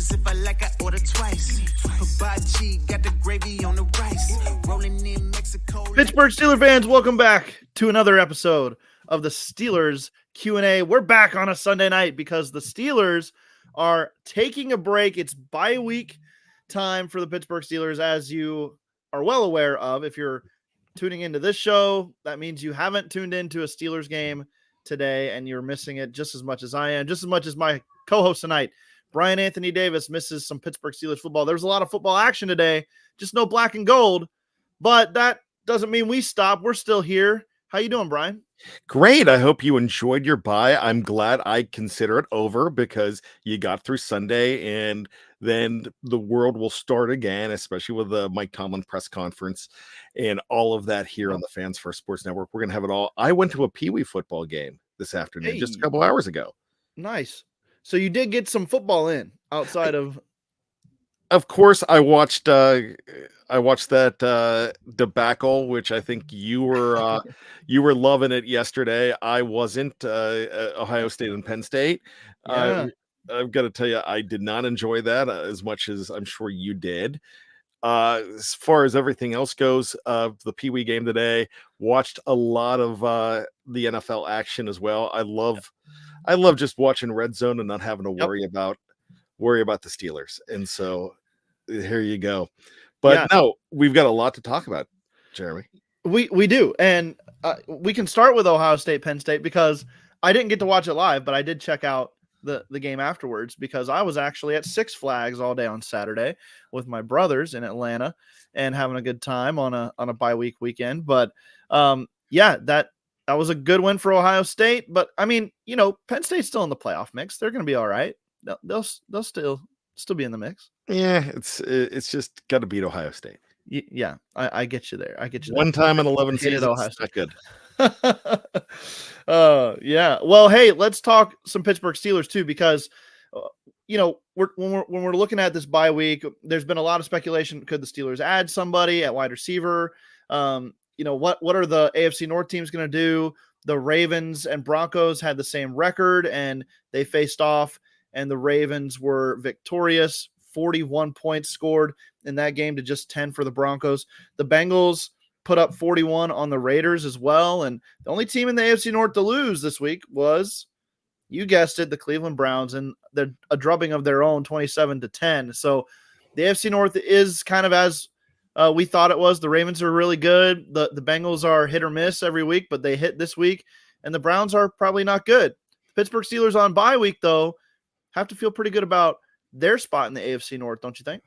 orders if I like, I order twice. Hibachi, got the gravy on the rice. Rolling in Mexico. Pittsburgh Steelers fans, welcome back to another episode of the Steelers Q&A. We're back on a Sunday night because the Steelers are taking a break. It's bye week time for the Pittsburgh Steelers, as you are well aware of. If you're tuning into this show, that means you haven't tuned into a Steelers game today, and you're missing it just as much as I am, just as much as my co-host tonight, Brian Anthony Davis, misses some Pittsburgh Steelers football. There was a lot of football action today, just no black and gold, but that doesn't mean we stop. We're still here. How you doing, Brian? Great. I hope you enjoyed your bye. I'm glad I consider it over because you got through Sunday and then the world will start again, especially with the Mike Tomlin press conference and all of that here on the Fans First Sports Network. We're going to have it all. I went to a Pee Wee football game this afternoon, just a couple hours ago. Nice. So you did get some football in outside of. Of course, I watched that debacle, which I think you were loving it yesterday. I wasn't. Ohio State and Penn State. Yeah. I've got to tell you, I did not enjoy that as much as I'm sure you did. As far as everything else goes, the Pee Wee game today, watched a lot of the NFL action as well. I love just watching Red Zone and not having to worry about the Steelers. And so here you go. But no, we've got a lot to talk about, Jeremy. We do. And we can start with Ohio State, Penn State, because I didn't get to watch it live, but I did check out the game afterwards because I was actually at Six Flags all day on Saturday with my brothers in Atlanta and having a good time on a bye week weekend. But that was a good win for Ohio State. But I mean, Penn State's still in the playoff mix. They're going to be all right. They'll still be in the mix. Yeah, it's just got to beat Ohio State. Yeah, I get you there. One time in 11 seasons. Ohio State. Not good. Yeah. Well, hey, let's talk some Pittsburgh Steelers too, because when we're looking at this bye week, there's been a lot of speculation. Could the Steelers add somebody at wide receiver? What are the AFC North teams going to do? The Ravens and Broncos had the same record, and they faced off, and the Ravens were victorious. 41 points scored in that game to just 10 for the Broncos. The Bengals put up 41 on the Raiders as well. And the only team in the AFC North to lose this week was, you guessed it, the Cleveland Browns, and a drubbing of their own, 27-10. So the AFC North is kind of as we thought it was. The Ravens are really good. The Bengals are hit or miss every week, but they hit this week. And the Browns are probably not good. The Pittsburgh Steelers on bye week, though, have to feel pretty good about their spot in the AFC North, don't you think?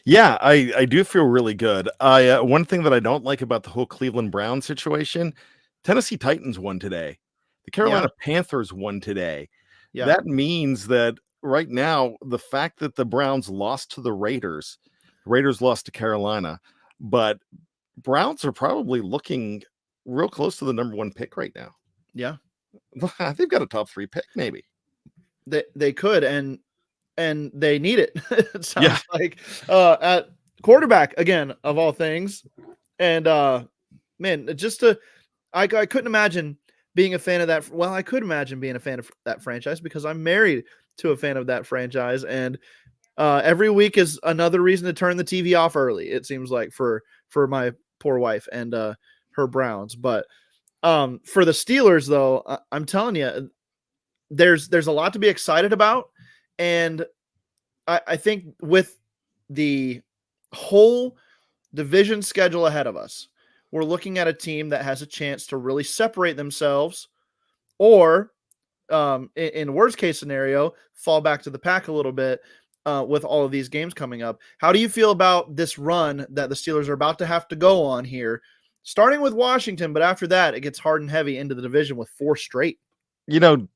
Yeah, I do feel really good. One thing that I don't like about the whole Cleveland Browns situation, Tennessee Titans won today. The Carolina Panthers won today. Yeah. That means that right now, the fact that the Browns lost to the Raiders lost to Carolina, but Browns are probably looking real close to the number one pick right now. Yeah. They've got a top 3 pick, maybe. They could, and they need it. It sounds like at quarterback again, of all things. And man, I couldn't imagine being a fan of that. Well, I could imagine being a fan of that franchise because I'm married to a fan of that franchise, and every week is another reason to turn the TV off early. It seems like for my poor wife and her Browns. But for the Steelers, though, I'm telling you, there's a lot to be excited about. And I think with the whole division schedule ahead of us, we're looking at a team that has a chance to really separate themselves, or in worst case scenario, fall back to the pack a little bit with all of these games coming up. How do you feel about this run that the Steelers are about to have to go on here, starting with Washington, but after that, it gets hard and heavy into the division with 4 straight?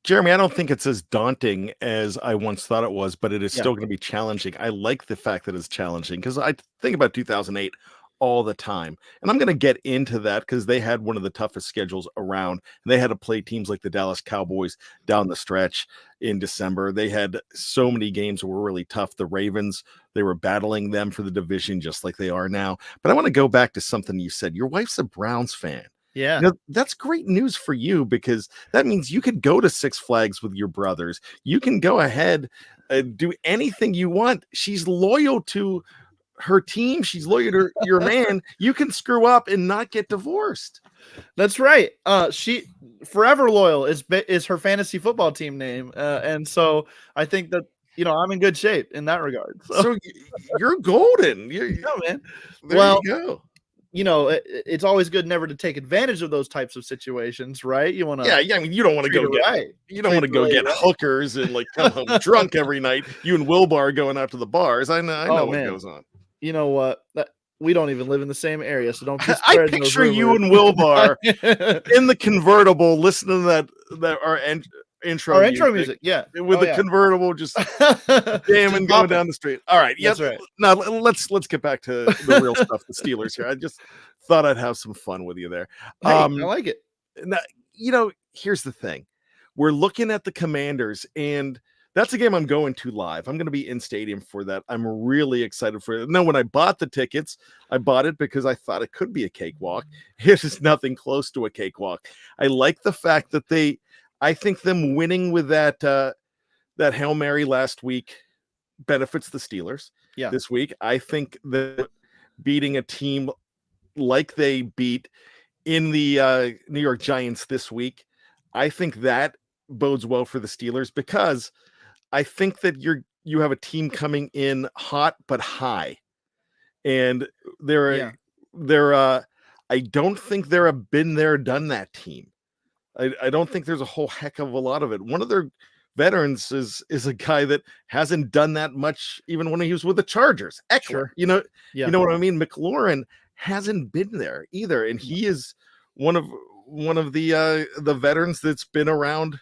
Jeremy, I don't think it's as daunting as I once thought it was, but it is still going to be challenging. I like the fact that it's challenging because I think about 2008 all the time. And I'm going to get into that because they had one of the toughest schedules around. And they had to play teams like the Dallas Cowboys down the stretch in December. They had so many games that were really tough. The Ravens, they were battling them for the division just like they are now. But I want to go back to something you said. Your wife's a Browns fan. Yeah. That's great news for you, because that means you could go to Six Flags with your brothers. You can go ahead and do anything you want. She's loyal to her team. She's loyal to your man. You can screw up and not get divorced. That's right. She Forever Loyal is her fantasy football team name, and so I think that I'm in good shape in that regard. So you're golden. Yeah, man. There you go. It's always good never to take advantage of those types of situations, right? You want to, yeah. I mean, you don't want to go get hookers and like come home drunk every night. You and Wilbar going out to the bars. I know what goes on. You know what? We don't even live in the same area, so don't. I picture you and Wilbar in the convertible, listening to that our intro music, yeah, with the convertible, just jamming, going down the street. All right, that's right. Now let's get back to the real stuff. The Steelers here. I just thought I'd have some fun with you there. Hey, I like it. Now, here's the thing: we're looking at the Commanders, and that's a game I'm going to live. I'm going to be in stadium for that. I'm really excited for it. Now, when I bought the tickets, I bought it because I thought it could be a cakewalk. It is nothing close to a cakewalk. I like the fact that I think them winning with that Hail Mary last week benefits the Steelers. Yeah. This week. I think that beating a team like they beat in the New York Giants this week, I think that bodes well for the Steelers, because I think that you have a team coming in hot but high, and I don't think they're a been there done that team. I don't think there's a whole heck of a lot of it. One of their veterans is a guy that hasn't done that much even when he was with the Chargers. Eckler, sure. You know what I mean? McLaurin hasn't been there either, and he is one of the veterans that's been around.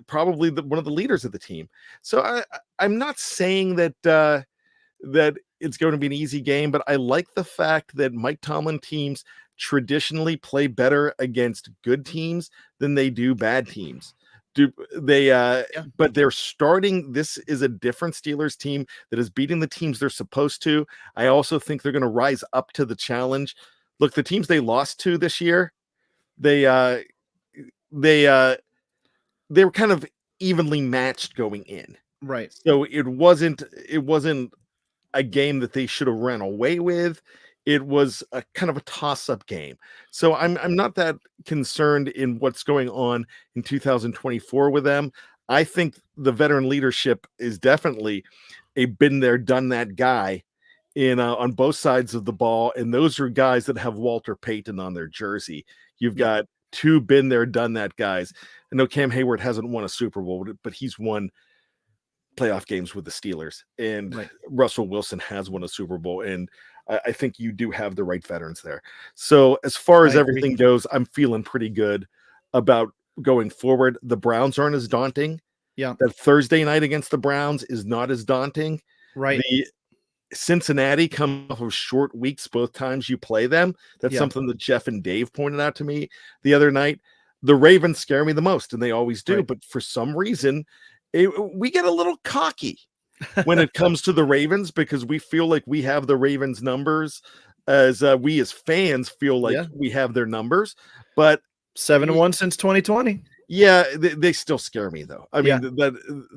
Probably one of the leaders of the team. So I'm not saying that it's going to be an easy game, but I like the fact that Mike Tomlin teams traditionally play better against good teams than they do bad teams. But they're starting. This is a different Steelers team that is beating the teams they're supposed to. I also think they're going to rise up to the challenge. Look, the teams they lost to this year, they were kind of evenly matched going in. Right. So it wasn't a game that they should have ran away with. It was a kind of a toss-up game. So I'm not that concerned in what's going on in 2024 with them. I think the veteran leadership is definitely a been there, done that guy on both sides of the ball. And those are guys that have Walter Payton on their jersey. You've got two been there, done that guys. I know Cam Hayward hasn't won a Super Bowl, but he's won playoff games with the Steelers, and Russell Wilson has won a Super Bowl. And I think you do have the right veterans there. So as far as everything goes, I'm feeling pretty good about going forward. The Browns aren't as daunting. Yeah. That Thursday night against the Browns is not as daunting. Right. The Cincinnati come off of short weeks both times you play them. That's something that Jeff and Dave pointed out to me the other night. The Ravens scare me the most, and they always do. But for some reason, we get a little cocky when it comes to the Ravens, because we feel like we have the Ravens numbers, as we as fans feel like we have their numbers. But 7-1 since 2020. Yeah, they still scare me, though. I mean,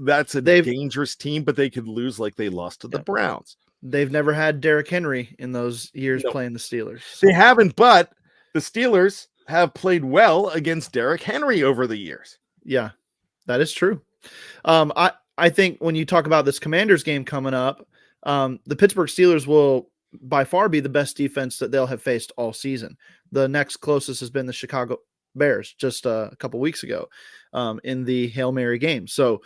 that's a dangerous team, but they could lose like they lost to the Browns. They've never had Derrick Henry in those years playing the Steelers. So. They haven't, but the Steelers have played well against Derrick Henry over the years. Yeah, that is true. I think when you talk about this Commanders game coming up, the Pittsburgh Steelers will by far be the best defense that they'll have faced all season. The next closest has been the Chicago Bears just a couple weeks ago in the Hail Mary game. So,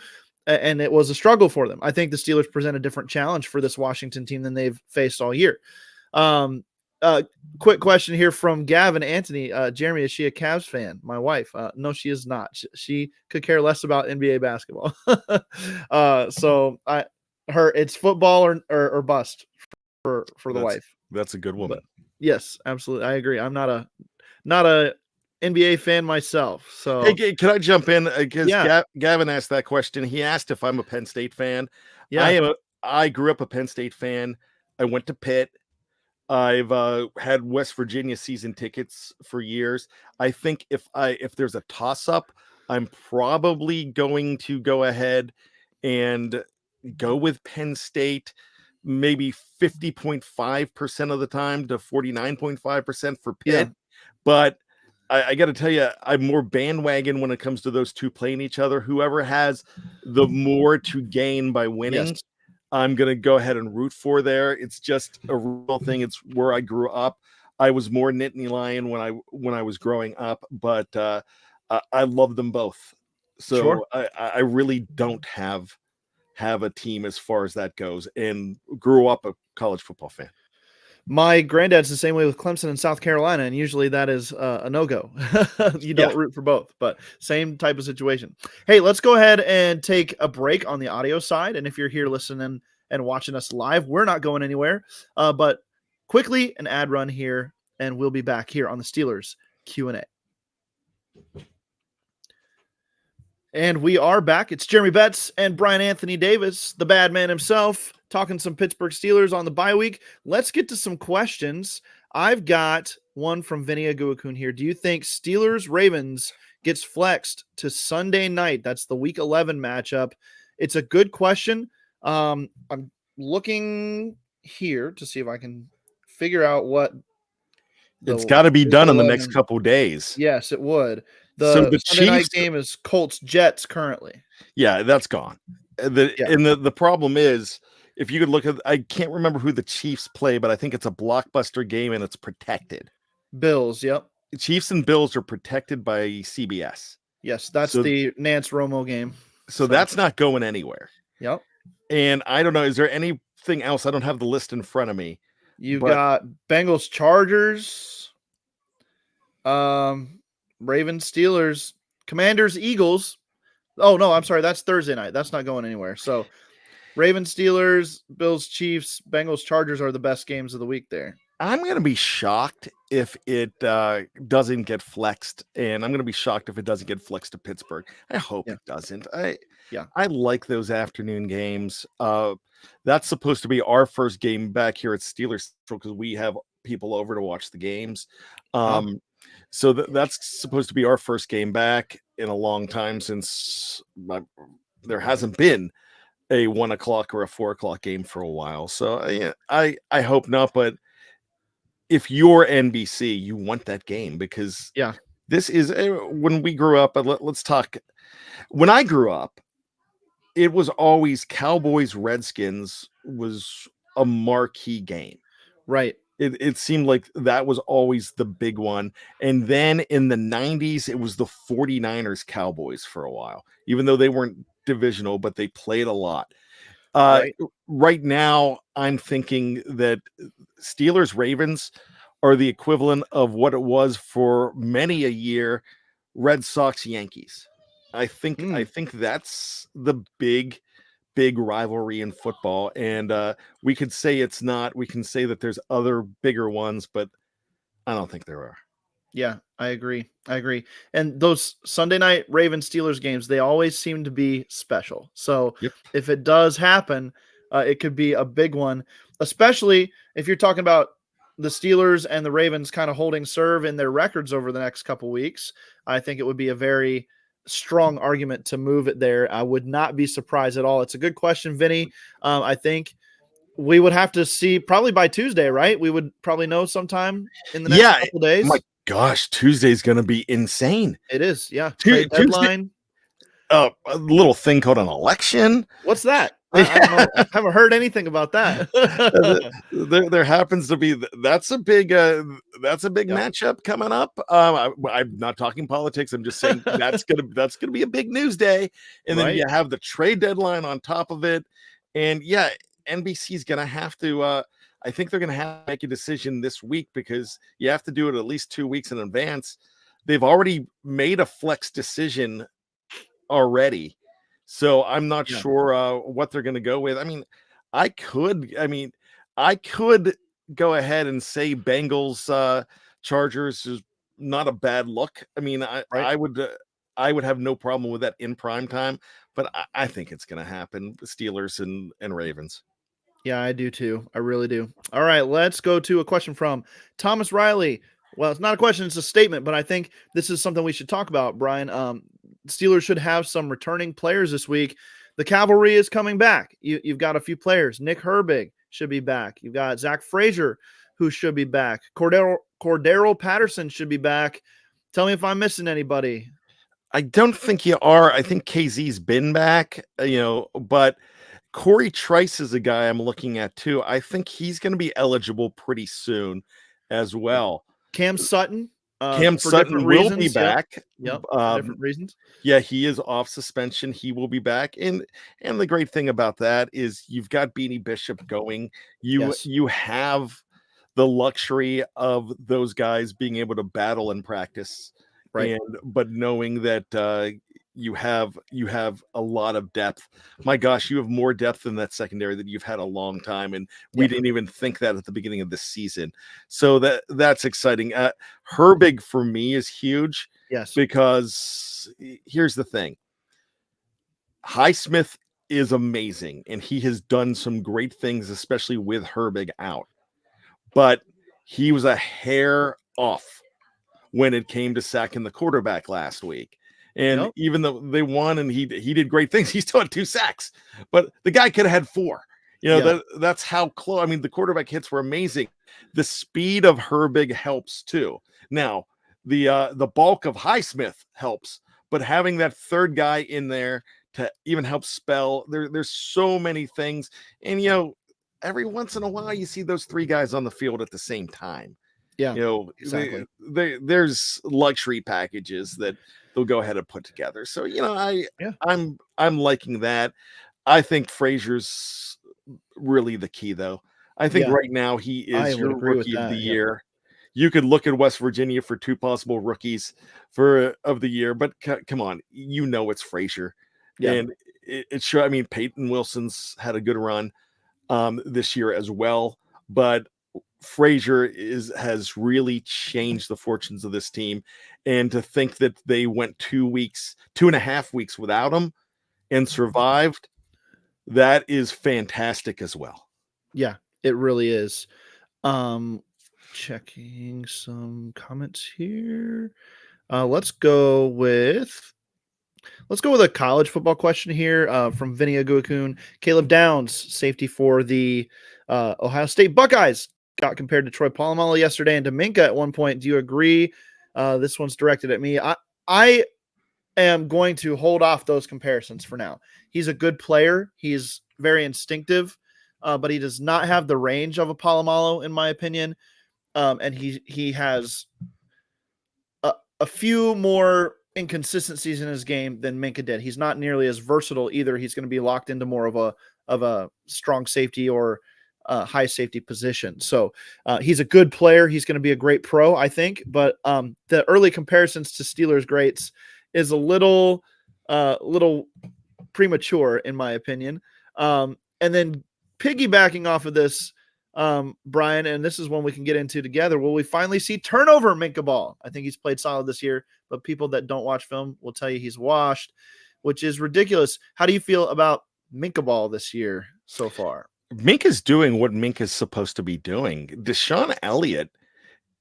and it was a struggle for them. I think the Steelers present a different challenge for this Washington team than they've faced all year. Quick question here from Gavin Anthony. Jeremy, is she a Cavs fan? My wife. No, she is not. She could care less about NBA basketball. So it's football or bust for the wife. That's a good woman. But yes, absolutely. I agree. I'm not a NBA fan myself. So hey, can I jump in? Because Gavin asked that question. He asked if I'm a Penn State fan. Yeah, I grew up a Penn State fan. I went to Pitt. I've had West Virginia season tickets for years. I think if there's a toss up, I'm probably going to go ahead and go with Penn State, maybe 50.5% of the time to 49.5% for Yeah. Pitt. But I got to tell you, I'm more bandwagon when it comes to those two playing each other. Whoever has the more to gain by winning, Yes. I'm going to go ahead and root for there. It's just a real thing. It's where I grew up. I was more Nittany Lion when I was growing up, but I love them both. Sure. So I really don't have a team as far as that goes, and grew up a college football fan. My granddad's the same way with Clemson and South Carolina, and usually that is a no-go. You don't root for both, but same type of situation. Hey, let's go ahead and take a break on the audio side. And if you're here listening and watching us live, we're not going anywhere. But quickly, an ad run here, and we'll be back here on the Steelers Q&A. And we are back. It's Jeremy Betz and Brian Anthony Davis, the bad man himself, talking some Pittsburgh Steelers on the bye week. Let's get to some questions. I've got one from Vinny Aguakun here. Do you think Steelers-Ravens gets flexed to Sunday night? That's the Week 11 matchup. It's a good question. I'm looking here to see if I can figure out what. It's got to be done in the next 11 couple days. Yes, it would. So the Sunday night Chiefs game is Colts-Jets currently. Yeah, that's gone. And the problem is, if you could look at, I can't remember who the Chiefs play, but I think it's a blockbuster game and it's protected. Bills, yep. Chiefs and Bills are protected by CBS. Yes, that's the Nance Romo game. So that's not going anywhere. Yep. And I don't know, is there anything else? I don't have the list in front of me. You've got Bengals, Chargers, Ravens, Steelers, Commanders, Eagles. Oh, no, I'm sorry. That's Thursday night. That's not going anywhere. So Ravens, Steelers, Bills, Chiefs, Bengals, Chargers are the best games of the week there. I'm going to be shocked if it doesn't get flexed, and I'm going to be shocked if it doesn't get flexed to Pittsburgh. I hope it doesn't. I like those afternoon games. That's supposed to be our first game back here at Steelers because we have people over to watch the games. So that's supposed to be our first game back in a long time since there hasn't been a 1 o'clock or a 4 o'clock game for a while. So I hope not. But if you're NBC, you want that game because this is when we grew up. Let's talk. When I grew up, it was always Cowboys Redskins was a marquee game. Right. It seemed like that was always the big one. And then in the 90s, it was the 49ers Cowboys for a while, even though they weren't divisional, but they played a lot. Right now, I'm thinking that Steelers Ravens are the equivalent of what it was for many a year, Red Sox Yankees. I think that's the big rivalry in football, and we could say it's not. We can say that there's other bigger ones, but I don't think there are. Yeah, I agree. And those Sunday night Ravens Steelers games, they always seem to be special. So if it does happen, it could be a big one, especially if you're talking about the Steelers and the Ravens kind of holding serve in their records over the next couple weeks. I think it would be a very strong argument to move it there. I would not be surprised at all. It's a good question, Vinny. I think we would have to see probably by Tuesday, right? We would probably know sometime in the next couple days. My gosh, Tuesay's going to be insane. It is. Yeah. Deadline. A little thing called an election. What's that? I haven't heard anything about that. there happens to be that's a big matchup coming up. I'm not talking politics. I'm just saying that's gonna be a big news day, and then you have the trade deadline on top of it, and NBC's gonna have to. I think they're gonna have to make a decision this week because you have to do it at least 2 weeks in advance. They've already made a flex decision already. So I'm not sure what they're going to go with. I mean, I could go ahead and say Bengals Chargers is not a bad look. I mean, I would have no problem with that in prime time, but I think it's going to happen. Steelers and Ravens. Yeah, I do too. I really do. All right, let's go to a question from Thomas Riley. Well, it's not a question, it's a statement, but I think this is something we should talk about, Brian. Steelers should have some returning players this week. The cavalry is coming back. You've got a few players. Nick Herbig should be back. You've got Zach Frazier, who should be back. Cordero Patterson should be back. Tell me if I'm missing anybody. I don't think you are. I think KZ's been back, but Corey Trice is a guy I'm looking at too. I think he's going to be eligible pretty soon as well. Cam Sutton. Cam for Sutton different will reasons. be back. Yep. For different reasons. Yeah, he is off suspension. He will be back. And the great thing about that is you've got Beanie Bishop going. You have the luxury of those guys being able to battle in practice. Right. But knowing that you have a lot of depth. My gosh, you have more depth in that secondary that you've had a long time, and we didn't even think that at the beginning of this season. So that's exciting. Herbig for me is huge. Yes, because here's the thing: Highsmith is amazing, and he has done some great things, especially with Herbig out. But he was a hair off when it came to sacking the quarterback last week. And even though they won and he did great things, he still had 2 sacks. But the guy could have had 4. That's how close. I mean, the quarterback hits were amazing. The speed of Herbig helps too. Now, the bulk of Highsmith helps, but having that third guy in there to even help spell, there's so many things. And every once in a while you see those 3 guys on the field at the same time. Yeah, exactly. There's luxury packages that they'll go ahead and put together. So I'm liking that. I think Frazier's really the key, though. I think right now he is your rookie of the year. You could look at West Virginia for 2 possible rookies of the year, but come on, it's Frazier, and it's sure. I mean, Peyton Wilson's had a good run this year as well, but Frazier has really changed the fortunes of this team. And to think that they went 2.5 weeks without him and survived, that is fantastic as well. Yeah, it really is. Checking some comments here. Let's go with a college football question here from Vinny Aguakun. Caleb Downs, safety for the Ohio State Buckeyes, got compared to Troy Polamalu yesterday and to Minka at one point. Do you agree? This one's directed at me. I am going to hold off those comparisons for now. He's a good player. He's very instinctive, but he does not have the range of a Polamalu, in my opinion. And he has a few more inconsistencies in his game than Minka did. He's not nearly as versatile either. He's going to be locked into more of a strong safety or high safety position. So he's a good player. He's going to be a great pro, I think. But the early comparisons to Steelers greats is a little premature, in my opinion. And then piggybacking off of this, Brian, and this is one we can get into together. Will we finally see turnover Minka Ball? I think he's played solid this year, but people that don't watch film will tell you he's washed, which is ridiculous. How do you feel about Minka Ball this year so far? Minka's doing what Minka's supposed to be doing. Deshaun Elliott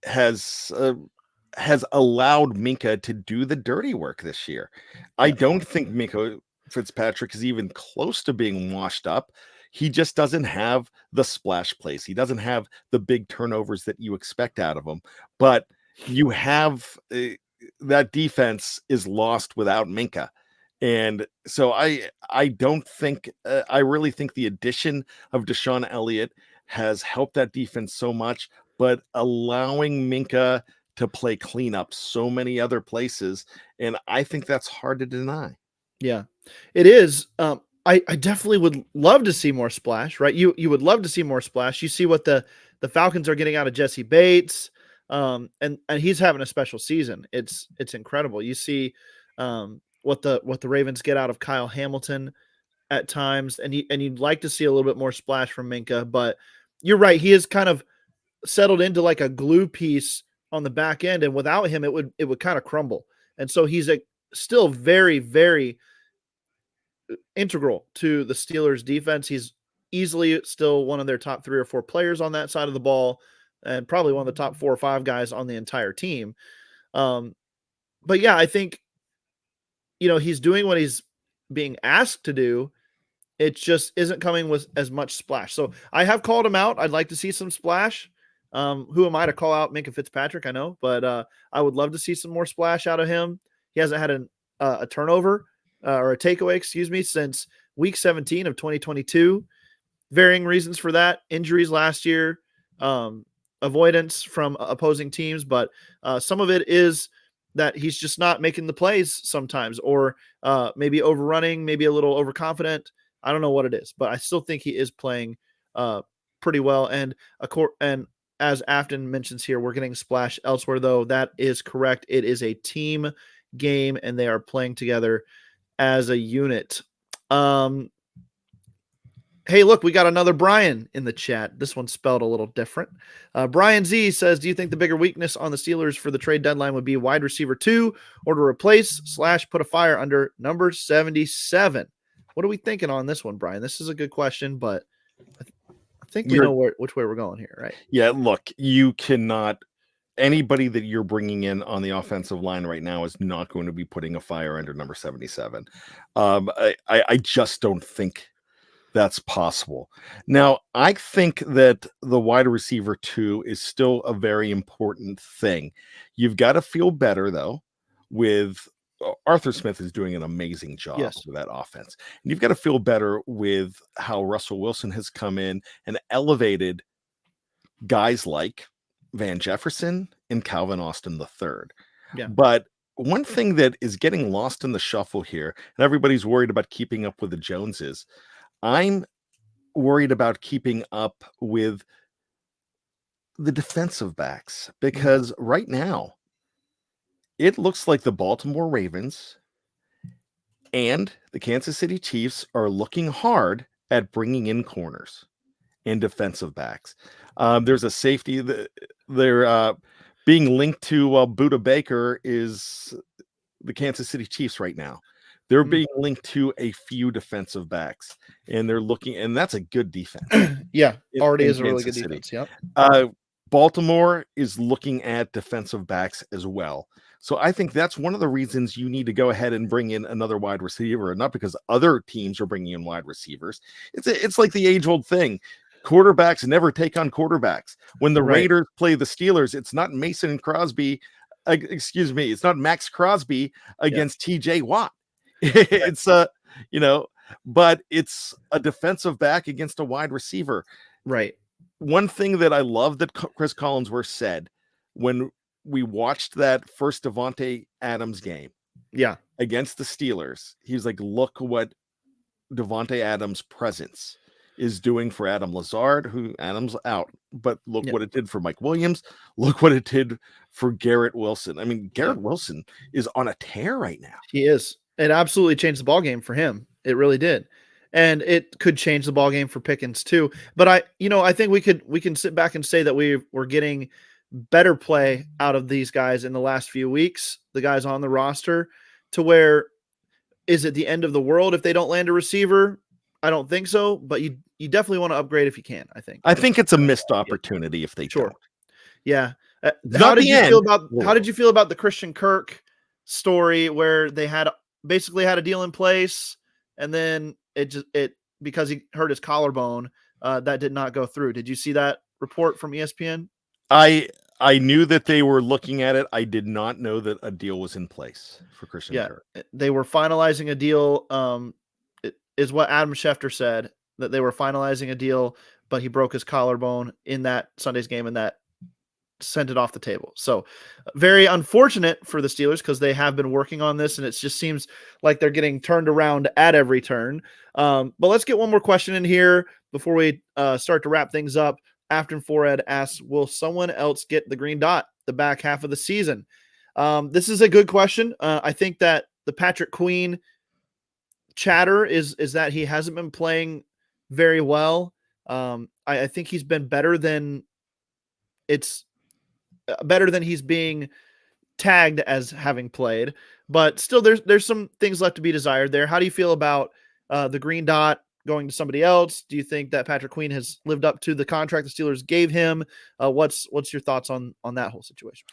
has allowed Minka to do the dirty work this year. I don't think Minka Fitzpatrick is even close to being washed up. He just doesn't have the splash plays. He doesn't have the big turnovers that you expect out of him. But you have that defense is lost without Minka. And so I don't think I really think the addition of Deshaun Elliott has helped that defense so much, but allowing Minka to play cleanup so many other places. And I think that's hard to deny. Yeah, it is. I definitely would love to see more splash, right? You would love to see more splash. You see what the Falcons are getting out of Jesse Bates, and he's having a special season. It's incredible. You see what the Ravens get out of Kyle Hamilton at times, and you'd like to see a little bit more splash from Minka, but you're right. He is kind of settled into like a glue piece on the back end, and without him, it would kind of crumble. And so he's still very, very integral to the Steelers defense. He's easily still one of their top 3 or 4 players on that side of the ball, and probably one of the top 4 or 5 guys on the entire team. But yeah, I think, he's doing what he's being asked to do. It just isn't coming with as much splash. So I have called him out. I'd like to see some splash. Who am I to call out Minka Fitzpatrick? I know, but I would love to see some more splash out of him. He hasn't had a turnover or a takeaway, excuse me, since week 17 of 2022. Varying reasons for that: injuries last year, avoidance from opposing teams, but some of it is that he's just not making the plays sometimes, or maybe overrunning, maybe a little overconfident. I don't know what it is, but I still think he is playing pretty well. And as Afton mentions here, we're getting splash elsewhere, though. That is correct. It is a team game, and they are playing together as a unit. Hey, look, we got another Brian in the chat. This one's spelled a little different. Brian Z says, do you think the bigger weakness on the Steelers for the trade deadline would be wide receiver 2 or to replace / put a fire under number 77? What are we thinking on this one, Brian? This is a good question, but I think we know which way we're going here, right? Yeah, look, you cannot – anybody that you're bringing in on the offensive line right now is not going to be putting a fire under number 77. I just don't think that's possible. Now, I think that the wide receiver 2 is still a very important thing. You've got to feel better, though, with – Arthur Smith is doing an amazing job with that offense. And you've got to feel better with how Russell Wilson has come in and elevated guys like Van Jefferson and Calvin Austin III. Yeah. But one thing that is getting lost in the shuffle here, and everybody's worried about keeping up with the Joneses, I'm worried about keeping up with the defensive backs, because right now, it looks like the Baltimore Ravens and the Kansas City Chiefs are looking hard at bringing in corners and defensive backs. There's a safety that they're being linked to. Buda Baker is the Kansas City Chiefs right now. They're being linked to a few defensive backs, and they're looking, and that's a good defense. Yeah, already is a really good defense. Yep. Baltimore is looking at defensive backs as well. So I think that's one of the reasons you need to go ahead and bring in another wide receiver, not because other teams are bringing in wide receivers. It's like the age-old thing. Quarterbacks never take on quarterbacks. When the Raiders play the Steelers, it's not Mason Crosby. It's not Max Crosby against TJ Watt. It's but it's a defensive back against a wide receiver. Right. One thing that I love that Chris Collinsworth said when we watched that first Davante Adams game against the Steelers, he was like, look what Davante Adams' presence is doing for Adam Lazard, who Adams out, but look what it did for Mike Williams. Look what it did for Garrett Wilson. I mean, Garrett Wilson is on a tear right now. He is. It absolutely changed the ball game for him. It really did. And it could change the ball game for Pickens too. But I think we can sit back and say that we're getting better play out of these guys in the last few weeks, the guys on the roster, to where is it the end of the world if they don't land a receiver? I don't think so, but you definitely want to upgrade if you can, I think. I think it's a missed opportunity if they don't. Yeah. How did you feel about the Christian Kirk story where they basically had a deal in place, and then it because he hurt his collarbone, that did not go through? Did you see that report from ESPN? I knew that they were looking at it. I did not know that a deal was in place for Christian Kirk. They were finalizing a deal. It is what Adam Schefter said, that they were finalizing a deal, but he broke his collarbone in that Sunday's game, and that sent it off the table. So very unfortunate for the Steelers, because they have been working on this, and it just seems like they're getting turned around at every turn. But let's get one more question in here before we start to wrap things up. Afton Forehead asks, will someone else get the green dot the back half of the season? This is a good question. I think that the Patrick Queen chatter is that he hasn't been playing very well. I think he's been better than he's being tagged as having played, but still there's some things left to be desired there. How do you feel about the green dot? going to somebody else? Do you think that Patrick Queen has lived up to the contract the Steelers gave him? What's your thoughts on that whole situation?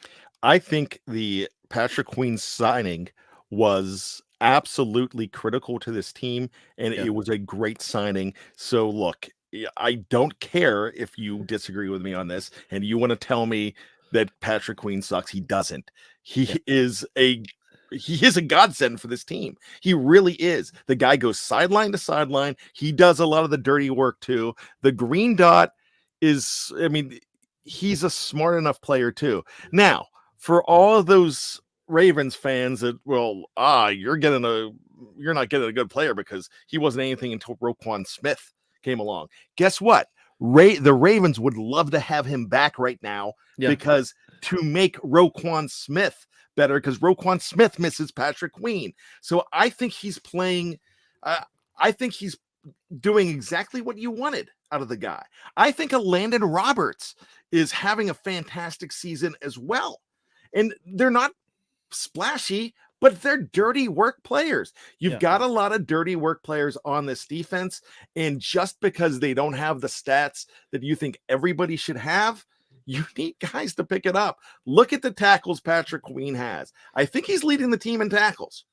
I think the Patrick Queen signing was absolutely critical to this team, and Yeah. it was a great signing. So look, I don't care if you disagree with me on this and you want to tell me that Patrick Queen sucks. He doesn't. He is a godsend for this team. He really is. The guy goes sideline to sideline. He does a lot of the dirty work too. The green dot is, I mean, he's a smart enough player too. Now, for all of those Ravens fans that, well, you're not getting a good player because he wasn't anything until Roquan Smith came along. Guess what? The Ravens would love to have him back right now because to make Roquan Smith better, because Roquan Smith misses Patrick Queen. So I think he's playing. I think he's doing exactly what you wanted out of the guy. I think a Landon Roberts is having a fantastic season as well. And they're not splashy, but they're dirty work players. You've got a lot of dirty work players on this defense. And just because they don't have the stats that you think everybody should have, you need guys to pick it up. Look at the tackles Patrick Queen has. I think he's leading the team in tackles.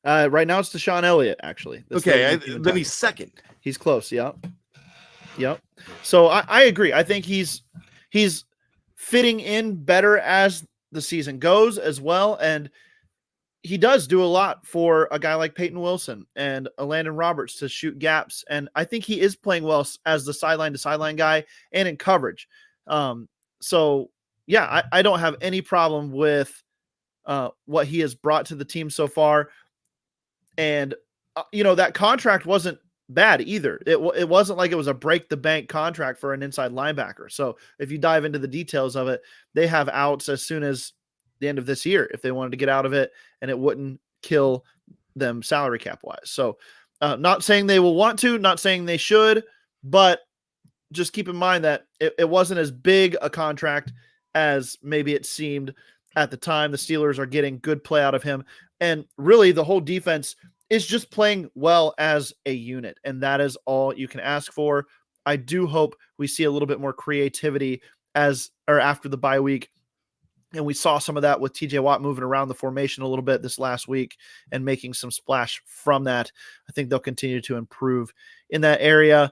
Right now it's Deshaun Elliott, actually. Okay, then he's second. He's close. Yep. So I agree. I think he's fitting in better as the season goes as well. And he does do a lot for a guy like Peyton Wilson and a Landon Roberts to shoot gaps. And I think he is playing well as the sideline to sideline guy and in coverage. So yeah, I don't have any problem with what he has brought to the team so far. And, that contract wasn't bad either. It wasn't like it was a break the bank contract for an inside linebacker. So if you dive into the details of it, they have outs as soon as the end of this year if they wanted to get out of it, and it wouldn't kill them salary cap wise. So not saying they will want to, not saying they should, but just keep in mind that it wasn't as big a contract as maybe it seemed at the time. The Steelers are getting good play out of him. And really the whole defense is just playing well as a unit. And that is all you can ask for. I do hope we see a little bit more creativity after the bye week. And we saw some of that with TJ Watt moving around the formation a little bit this last week and making some splash from that. I think they'll continue to improve in that area.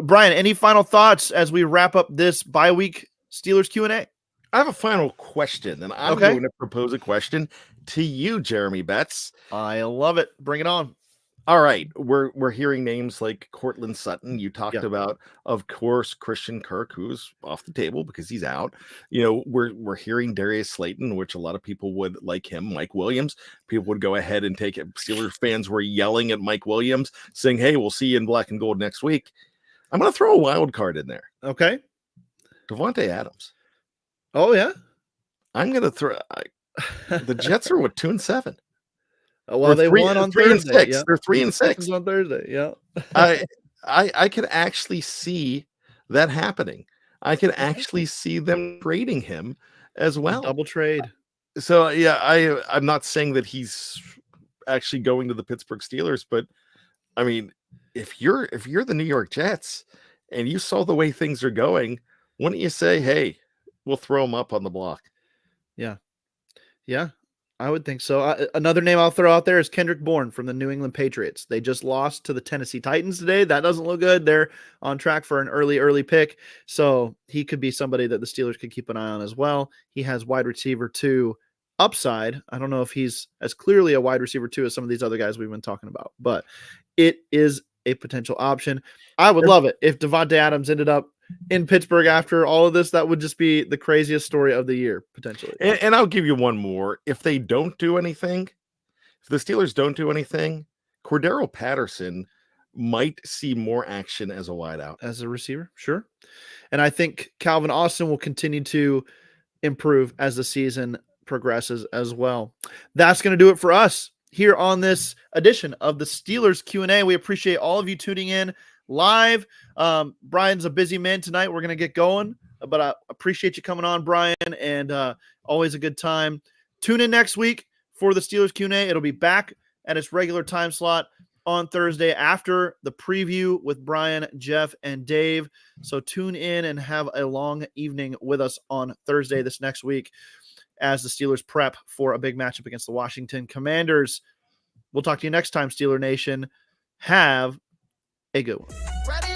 Brian, any final thoughts as we wrap up this bye week Steelers Q&A? I have a final question, and I'm going to propose a question to you, Jeremy Betz. I love it. Bring it on. All right. We're hearing names like Cortland Sutton. You talked about, of course, Christian Kirk, who's off the table because he's out. We're hearing Darius Slayton, which a lot of people would like him. Mike Williams. People would go ahead and take it. Steelers fans were yelling at Mike Williams, saying, "Hey, we'll see you in black and gold next week." I'm going to throw a wild card in there. Okay. Devontae Adams. Oh, yeah? I'm going to throw the Jets are 2-7. Well, they won on Thursday. Yeah. They're 3-6 on Thursday. Yeah. I could actually see that happening. I could actually see them trading him as well. Double trade. So yeah, I'm not saying that he's actually going to the Pittsburgh Steelers, but I mean, if you're the New York Jets and you saw the way things are going, wouldn't you say, "Hey, we'll throw him up on the block"? Yeah, I would think so. Another name I'll throw out there is Kendrick Bourne from the New England Patriots. They just lost to the Tennessee Titans today. That doesn't look good. They're on track for an early pick. So he could be somebody that the Steelers could keep an eye on as well. He has wide receiver 2 upside. I don't know if he's as clearly a wide receiver 2 as some of these other guys we've been talking about, but it is a potential option. I would love it if Devontae Adams ended up in Pittsburgh after all of this. That would just be the craziest story of the year, potentially. And I'll give you one more. If they don't do anything, if the Steelers don't do anything, Cordero Patterson might see more action as a wideout. As a receiver, sure. And I think Calvin Austin will continue to improve as the season progresses as well. That's going to do it for us here on this edition of the Steelers Q&A. We appreciate all of you tuning in live. Brian's a busy man tonight. We're going to get going, but I appreciate you coming on, Brian, and always a good time. Tune in next week for the Steelers Q&A. It'll be back at its regular time slot on Thursday after the preview with Brian, Jeff, and Dave. So tune in and have a long evening with us on Thursday this next week as the Steelers prep for a big matchup against the Washington Commanders. We'll talk to you next time, Steeler Nation. Have a good one.